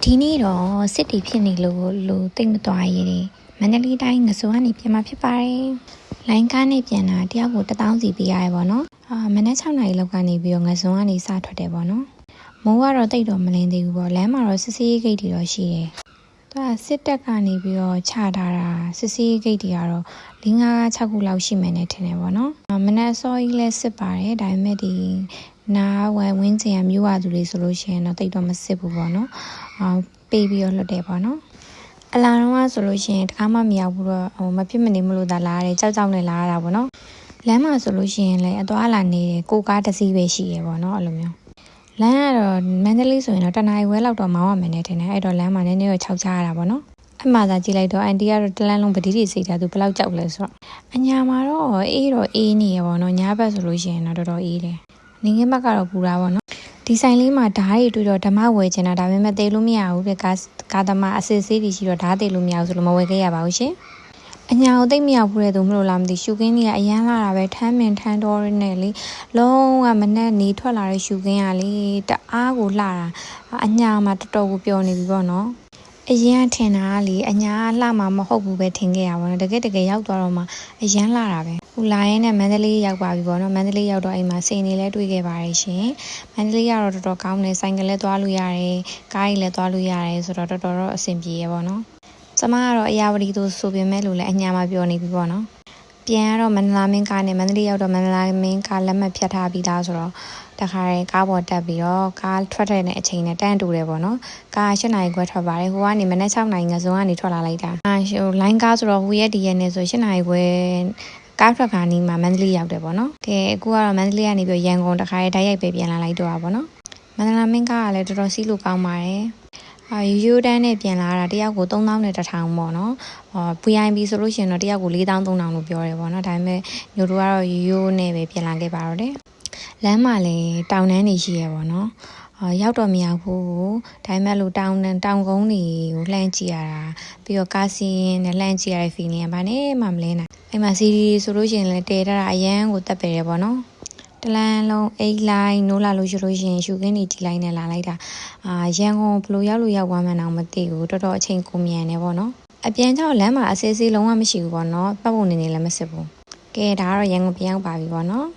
ဒီနေ့တော့စစ်တီဖြစ်နေလို့တိတ်မသွားရည်မန္တလေးတိုင်းငစိုးကနေပြန်มาဖြစ်ပါတယ်။လိုင်းကားနဲ့ပြန်တာတယောက်ကို1000စီပေးရတယ်ပေါ့နော်။မနက်6နာရီလောက်ကနေပြီးတော့ငစိုးကနေစထွက်တယ်ပေါ့နော်။မိုးကတော့တိတ်တော့မလင်းသေးဘူးပေါ့။လမ်းမှာတော့စစ်စေးဂိတ်တွေတော့ရှိတယ်။သူကစစ်တပ်ကနေပြီးတော့ချထားတာစစ်စေးဂိတ်တွေကတော့5-6ခုလောက်ရှိမယ်နဲ့ထင်တယ်ပေါ့နော်။မနက်စောကြီးလဲစစ်ပါတယ်။ဒါပေမဲ့ဒီနာဝဝင်းကျင်မျိုးဝသူတွေဆိုလို့ရှိရင်တော့တိတ်တော့မစစ်ဘူးပေါ့နော်ပေးပြီးတော့လွတ်တယ်ပေါ့နော်အလာတော့ဆိုလို့ရှိရင်တခါမှမရောက်ဘူးတော့မဖြစ်မနေမလို့သာလာရတယ်ကြောက်ကြောက်နဲ့လာရတာပေါ့နော်လမ်းမှာဆိုလို့ရှိရင်လည်းအသွားလာနေတယ်ကိုကားတစ်စီးပဲရှိရပေါ့နော်အဲ့လိုမျိုးလမ်းကတော့မန္တလေးဆိုရင်တော့တနားရီဝဲလောက်တော့မောင်းရမယ်နဲ့ထင်တယ်အဲ့တော့လမ်းမှာနည်းနည်းတော့ခြောက်ချရတာပေါ့နော်အမှသာကြည့်လိုက်တော့အန်တီကတော့တလန်းလုံးပတိတိစိတ်ထားသူဘယ်လောက်ကြောက်လဲဆိုတော့အညာမှာတော့အေးတော့အေးနေရပေါ့နော်ညဘက်ဆိုလို့ရှိရင်တော့တော်တော်အေးတယ်နေငယ်ဘက်ကတော့ပူတာပေါ့နော်ဒီဆိုင်လေးမှာဓာတ်တွေတွေ့တော့ဓမ္မဝယ်ချင်တာဒါပေမဲ့တေးလို့မရဘူးတဲ့ကားသမားအစစ်ဆေးတွေရှိတော့ဓာတ်တေးလို့မရဘူးဆိုလို့မဝယ်ခဲ့ရပါဘူးရှင်အညာကိုသိမရဘူးတဲ့သူမလို့လားမသိရှူကင်းကြီးကအရန်လာတာပဲထမ်းမင်ထမ်းတော်ရနဲ့လေလုံးဝမနဲ့နေထွက်လာတဲ့ရှူကင်းကလေတအားကိုလှတာအညာမှာတော်တော်ကိုပျော်နေပြီပေါ့နော်အရင်ထင်တာကလေအညာလှမှာမဟုတ်ဘူးပဲထင်ခဲ့ရပါတော့တကယ်ရောက်သွားတော့မှအရန်လှတာပဲဟိုလာရင်နဲ့မန္တလေးရောက်ပါပြီပေါ့နော်မန္တလေးရောက်တော့အိမ်မှာစိန်နေလဲတွေ့ခဲ့ပါတယ်ရှင်မန္တလေးကတော့တော်တော်ကောင်းတယ်ဆိုင်ကလည်းသွားလို့ရတယ်ကားကြီးလည်းသွားလို့ရတယ်ဆိုတော့တော်တော်အဆင်ပြေရပါတော့ကျမကတော့အရာဝတီတို့ဆိုပေမဲ့လို့လည်းအညာမှာပြောနေပြီပေါ့နော်ပြန်တော့မန္တလာမင်းကားနဲ့မန္တလေးရောက်တော့မန္တလာမင်းကားလက်မှတ်ဖြတ်ထားပြီးသားဆိုတော့တခါရဲကားပေါ်တက်ပြီးတော့ကားထွက်တဲ့အချိန်နဲ့တန်းတူတယ်ပေါ့နော်ကား7နာရီခွဲထွက်ပါတယ်ဟိုကနေမနက်6နာရီငစုံကနေထွက်လာလိုက်တာဟိုလိုင်းကားဆိုတော့ဟိုရက်ဒီရက်နဲ့ဆို7နာရီခွဲကားထွက်ခါနီးမှာမန္တလေးရောက်တယ်ပေါ့နော်တဲ့အခုကတော့မန္တလေးကနေပြီးရန်ကုန်တခါရဲတိုက်ရိုက်ပဲပြန်လာလိုက်တော့ပါပေါ့နော်မန္တလာမင်းကားကလည်းတော်တော်စီးလို့ကောင်းပါတယ်ရိုးတန်းနဲ့ပြန်လာတာတယောက်ကို3000နဲ့1000ပေါ့နော်VIP ဆိုလို့ရှိရင်တော့တယောက်ကို4300လို့ပြောတယ်ပေါ့နော်ဒါပေမဲ့ညိုတို့ကတော့ရိုးနဲ့ပဲပြန်လာခဲ့ပါတော့တယ်လမ်းမှာလည်းတောင်တန်းတွေရှိရပေါ့နော်ရောက်တော့မရောက်ဘူးဒါပေမဲ့လို့တောင်ကုန်းတွေကိုလှမ်းကြည့်ရတာပြီးတော့ကားစီးရင်နဲ့လှမ်းကြည့်ရတဲ့ feeling ကဘာနဲ့မှမလဲနိုင်အဲ့မှာ CD ဆိုလို့ရှိရင်လည်းတဲထားတာအရန်ကိုတက်ပေတယ်ပေါ့နော်တလန်းလုံးအိတ်လိုက်နိုးလာလို့ရှိလို့ရှိရင်ရှူကင်းတွေကြီးလိုက်နဲ့လာလိုက်တာရန်ကုန်ဘလို့ရောက်လို့ရောက်သွားမှန်းတော့မသိဘူးတော်တော်အချိန်ကိုမြန်နေပေါ့နော်အပြန်ကြောက်လမ်းမှာအစေးစေးလုံးဝမရှိဘူးပေါ့နော်ပတ်ဖို့နေလည်းမစစ်ဘူးကဲဒါကတော့ရန်ကုန်ပြန်ရောက်ပါပြီပေါ့နော်